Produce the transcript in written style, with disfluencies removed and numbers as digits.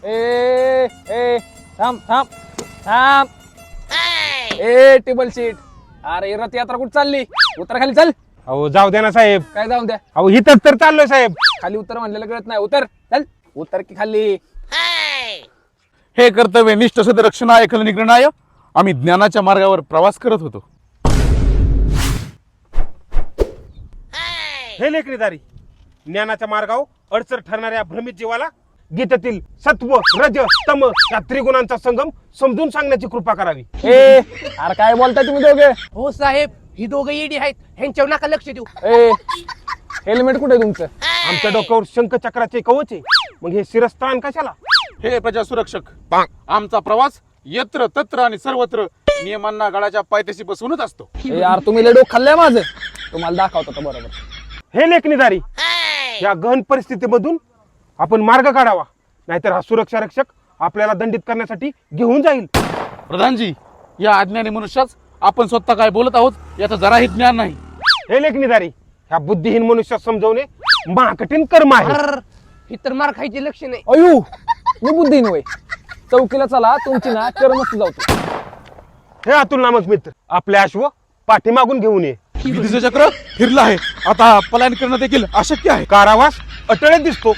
ए ए थांब थांब थांब ए टेबल सीट. अरे रथयात्रा कुठं चालली? उतर खाली चल. अहो जाऊ द्या ना साहेब. काय जाऊन द्या? अहो इथंच तर चाललोय साहेब. खाली उतर म्हणलेलं कळत नाही. उतर चल. उतर की खाली. हे कर्तव्यनिष्ठ सदरक्षणाय खलनिग्रहणाय आम्ही ज्ञानाच्या मार्गावर प्रवास करत होतो. हे लेकरीदारी ज्ञानाच्या मार्गावर अडचण ठरणाऱ्या भ्रमित जीवाला गीतेतील सत्व रज तम या त्रिगुणांचा संगम समजून सांगण्याची कृपा करावी. ए अरे काय बोलताय तुम्ही दोघे? हो साहेब, ही दोघं ईडी आहेत, ह्यांच्यावर नका लक्ष देऊ. ए हेल्मेट कुठे आहे तुमचं? आमच्या डोक्यावर शंखचक्राचे कवच आहे, मग हे शिरस्थान कशाला? हे प्रजा सुरक्षक, आमचा प्रवास यत्र तत्र आणि सर्वत्र नियमांना गळाच्या पायथ्याशी बसवूनच असतो. ए यार तुम्ही लय डोकं खाल्लंय माझं. तुम्हाला दाखवतो आता बरोबर. हे लेखनीदारी या गहन परिस्थितीमधून आपण मार्ग काढावा, नाहीतर हा सुरक्षा रक्षक आपल्याला दंडित करण्यासाठी घेऊन जाईल. प्रधानजी, या अज्ञानी मनुष्याच आपण स्वतः काय बोलत आहोत याचं जराही ज्ञान नाही. हे लेखनीदारी ह्या बुद्धिहीन मनुष्यात समजवणे महाकठीण कर्म आहे. अर्र, ही तर मार खायची लक्ष नाही. अयो मी बुद्धिहीन होय. चौकीला चला, तुमची ना कर्मच जाऊ. हे अतुल नामक मित्र आपले अश्व पाठीमागून घेऊन ये. विधीचं चक्र फिरलं आहे, आता पलायन करणं देखील अशक्य आहे. कारावास अटळच दिसतो,